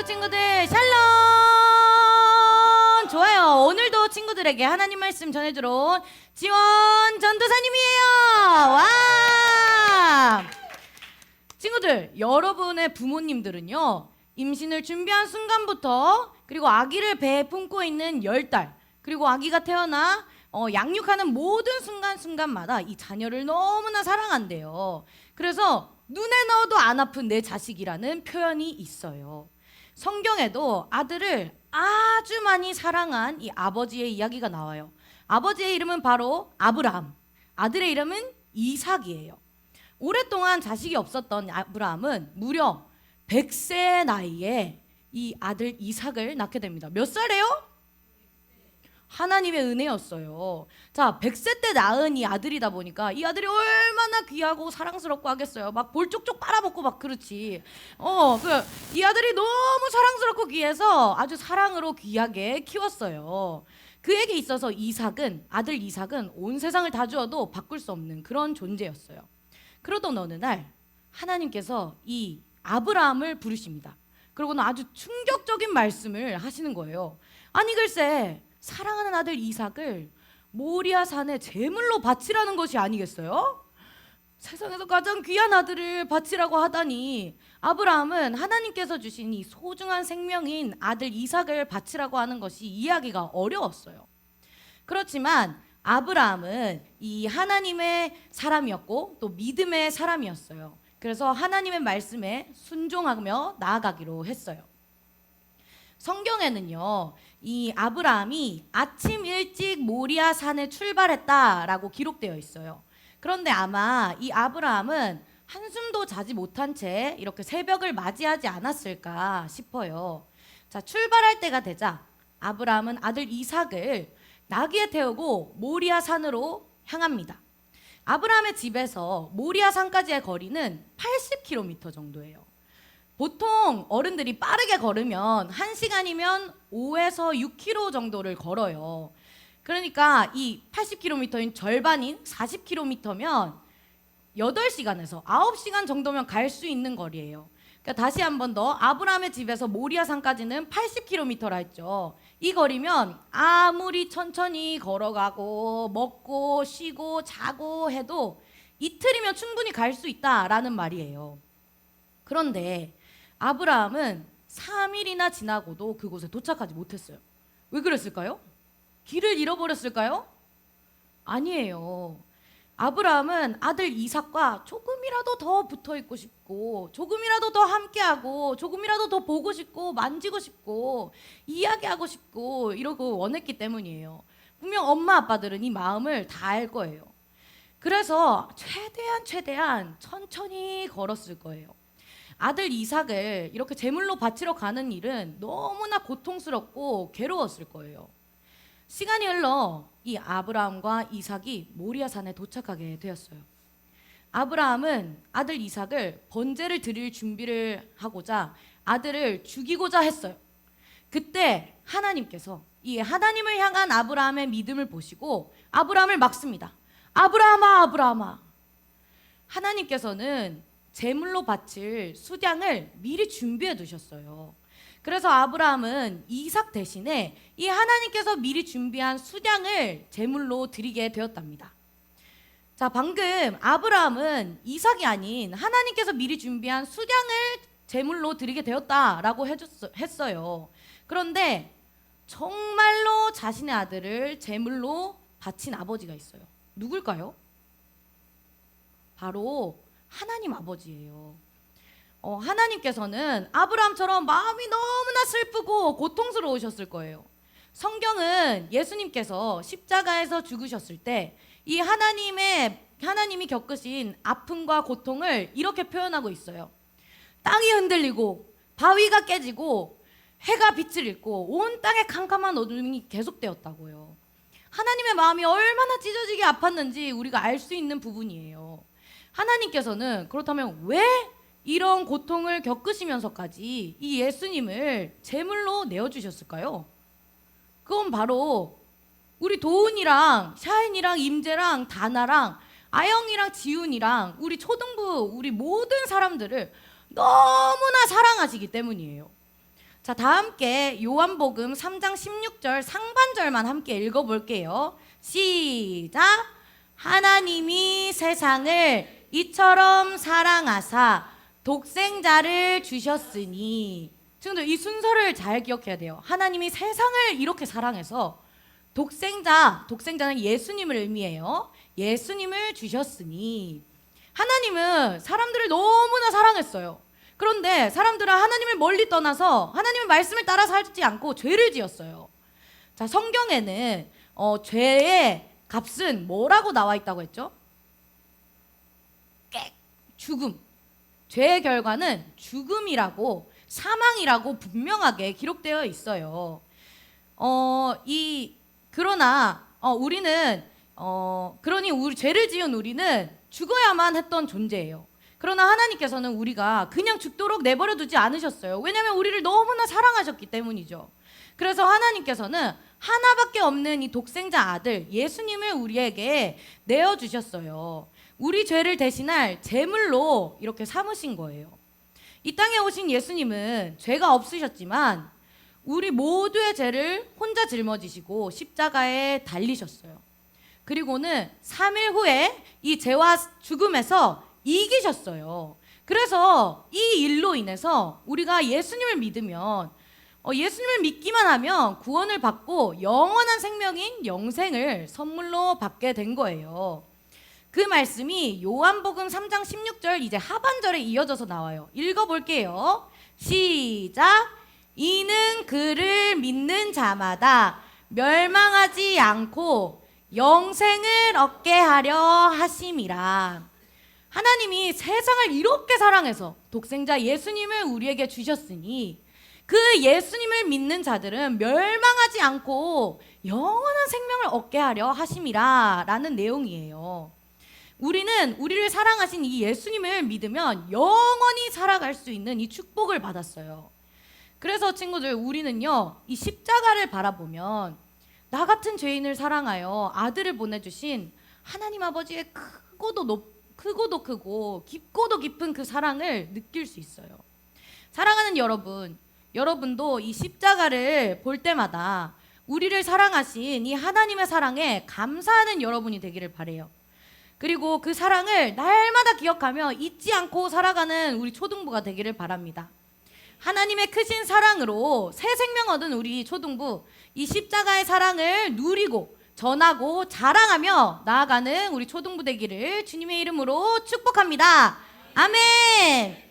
친구들 샬롬. 좋아요. 오늘도 친구들에게 하나님 말씀 전해주러 온 지원 전도사님이에요. 와! 친구들, 여러분의 부모님들은요, 임신을 준비한 순간부터, 그리고 아기를 배에 품고 있는 10달, 그리고 아기가 태어나 양육하는 모든 순간순간마다 이 자녀를 너무나 사랑한대요. 그래서 눈에 넣어도 안 아픈 내 자식이라는 표현이 있어요. 성경에도 아들을 아주 많이 사랑한 이 아버지의 이야기가 나와요. 아버지의 이름은 바로 아브라함, 아들의 이름은 이삭이에요. 오랫동안 자식이 없었던 아브라함은 무려 100세의 나이에 이 아들 이삭을 낳게 됩니다. 몇 살이에요? 하나님의 은혜였어요. 자, 100세 때 낳은 이 아들이다 보니까 이 아들이 얼마나 귀하고 사랑스럽고 하겠어요. 막 볼 쪽쪽 빨아먹고 막 그렇지. 이 아들이 너무 사랑스럽고 귀해서 아주 사랑으로 귀하게 키웠어요. 그에게 있어서 아들 이삭은 온 세상을 다 주어도 바꿀 수 없는 그런 존재였어요. 그러던 어느 날 하나님께서 이 아브라함을 부르십니다. 그러고는 아주 충격적인 말씀을 하시는 거예요. 아니 글쎄, 사랑하는 아들 이삭을 모리아 산에 제물로 바치라는 것이 아니겠어요? 세상에서 가장 귀한 아들을 바치라고 하다니, 아브라함은 하나님께서 주신 이 소중한 생명인 아들 이삭을 바치라고 하는 것이 이해하기가 어려웠어요. 그렇지만 아브라함은 이 하나님의 사람이었고 또 믿음의 사람이었어요. 그래서 하나님의 말씀에 순종하며 나아가기로 했어요. 성경에는요, 이 아브라함이 아침 일찍 모리아 산에 출발했다라고 기록되어 있어요. 그런데 아마 이 아브라함은 한숨도 자지 못한 채 이렇게 새벽을 맞이하지 않았을까 싶어요. 자, 출발할 때가 되자 아브라함은 아들 이삭을 나귀에 태우고 모리아 산으로 향합니다. 아브라함의 집에서 모리아 산까지의 거리는 80km 정도예요. 보통 어른들이 빠르게 걸으면 1시간이면 5에서 6km 정도를 걸어요. 그러니까 이 80km인 절반인 40km면 8시간에서 9시간 정도면 갈 수 있는 거리예요. 그러니까 다시 한 번 더, 아브라함의 집에서 모리아산까지는 80km라 했죠. 이 거리면 아무리 천천히 걸어가고 먹고 쉬고 자고 해도 이틀이면 충분히 갈 수 있다라는 말이에요. 그런데 아브라함은 3일이나 지나고도 그곳에 도착하지 못했어요. 왜 그랬을까요? 길을 잃어버렸을까요? 아니에요. 아브라함은 아들 이삭과 조금이라도 더 붙어 있고 싶고, 조금이라도 더 함께하고, 조금이라도 더 보고 싶고, 만지고 싶고, 이야기하고 싶고 이러고 원했기 때문이에요. 분명 엄마 아빠들은 이 마음을 다 알 거예요. 그래서 최대한 천천히 걸었을 거예요. 아들 이삭을 이렇게 제물로 바치러 가는 일은 너무나 고통스럽고 괴로웠을 거예요. 시간이 흘러 이 아브라함과 이삭이 모리아산에 도착하게 되었어요. 아브라함은 아들 이삭을 번제를 드릴 준비를 하고자 아들을 죽이고자 했어요. 그때 하나님께서 이 하나님을 향한 아브라함의 믿음을 보시고 아브라함을 막습니다. 아브라함아, 아브라함아. 하나님께서는 제물로 바칠 수량을 미리 준비해 두셨어요. 그래서 아브라함은 이삭 대신에 이 하나님께서 미리 준비한 수량을 제물로 드리게 되었답니다. 자, 방금 아브라함은 이삭이 아닌 하나님께서 미리 준비한 수량을 제물로 드리게 되었다라고 했어요. 그런데 정말로 자신의 아들을 제물로 바친 아버지가 있어요. 누굴까요? 바로 하나님 아버지예요. 하나님께서는 아브라함처럼 마음이 너무나 슬프고 고통스러우셨을 거예요. 성경은 예수님께서 십자가에서 죽으셨을 때 이 하나님이 겪으신 아픔과 고통을 이렇게 표현하고 있어요. 땅이 흔들리고 바위가 깨지고 해가 빛을 잃고 온 땅에 캄캄한 어둠이 계속되었다고요. 하나님의 마음이 얼마나 찢어지게 아팠는지 우리가 알 수 있는 부분이에요. 하나님께서는 그렇다면 왜 이런 고통을 겪으시면서까지 이 예수님을 제물로 내어주셨을까요? 그건 바로 우리 도훈이랑 샤인이랑 임재랑 다나랑 아영이랑 지훈이랑 우리 초등부 우리 모든 사람들을 너무나 사랑하시기 때문이에요. 자, 다 함께 요한복음 3장 16절 상반절만 함께 읽어볼게요. 시작. 하나님이 세상을 이처럼 사랑하사 독생자를 주셨으니. 친구들, 이 순서를 잘 기억해야 돼요. 하나님이 세상을 이렇게 사랑해서 독생자는 예수님을 의미해요. 예수님을 주셨으니. 하나님은 사람들을 너무나 사랑했어요. 그런데 사람들은 하나님을 멀리 떠나서 하나님의 말씀을 따라 살지 않고 죄를 지었어요. 자, 성경에는 죄의 값은 뭐라고 나와 있다고 했죠? 죽음. 죄의 결과는 죽음이라고, 사망이라고 분명하게 기록되어 있어요. 그러니 우리 죄를 지은 우리는 죽어야만 했던 존재예요. 그러나 하나님께서는 우리가 그냥 죽도록 내버려 두지 않으셨어요. 왜냐하면 우리를 너무나 사랑하셨기 때문이죠. 그래서 하나님께서는 하나밖에 없는 이 독생자 아들 예수님을 우리에게 내어주셨어요. 우리 죄를 대신할 제물로 이렇게 삼으신 거예요. 이 땅에 오신 예수님은 죄가 없으셨지만 우리 모두의 죄를 혼자 짊어지시고 십자가에 달리셨어요. 그리고는 3일 후에 이 죄와 죽음에서 이기셨어요. 그래서 이 일로 인해서 우리가 예수님을 믿으면, 예수님을 믿기만 하면 구원을 받고 영원한 생명인 영생을 선물로 받게 된 거예요. 그 말씀이 요한복음 3장 16절 이제 하반절에 이어져서 나와요. 읽어볼게요. 시작. 이는 그를 믿는 자마다 멸망하지 않고 영생을 얻게 하려 하심이라. 하나님이 세상을 이렇게 사랑해서 독생자 예수님을 우리에게 주셨으니 그 예수님을 믿는 자들은 멸망하지 않고 영원한 생명을 얻게 하려 하심이라 라는 내용이에요. 우리는 우리를 사랑하신 이 예수님을 믿으면 영원히 살아갈 수 있는 이 축복을 받았어요. 그래서 친구들, 우리는요, 이 십자가를 바라보면 나 같은 죄인을 사랑하여 아들을 보내주신 하나님 아버지의 크고도 크고 깊고도 깊은 그 사랑을 느낄 수 있어요. 사랑하는 여러분도 이 십자가를 볼 때마다 우리를 사랑하신 이 하나님의 사랑에 감사하는 여러분이 되기를 바라요. 그리고 그 사랑을 날마다 기억하며 잊지 않고 살아가는 우리 초등부가 되기를 바랍니다. 하나님의 크신 사랑으로 새 생명 얻은 우리 초등부, 이 십자가의 사랑을 누리고 전하고 자랑하며 나아가는 우리 초등부 되기를 주님의 이름으로 축복합니다. 아멘.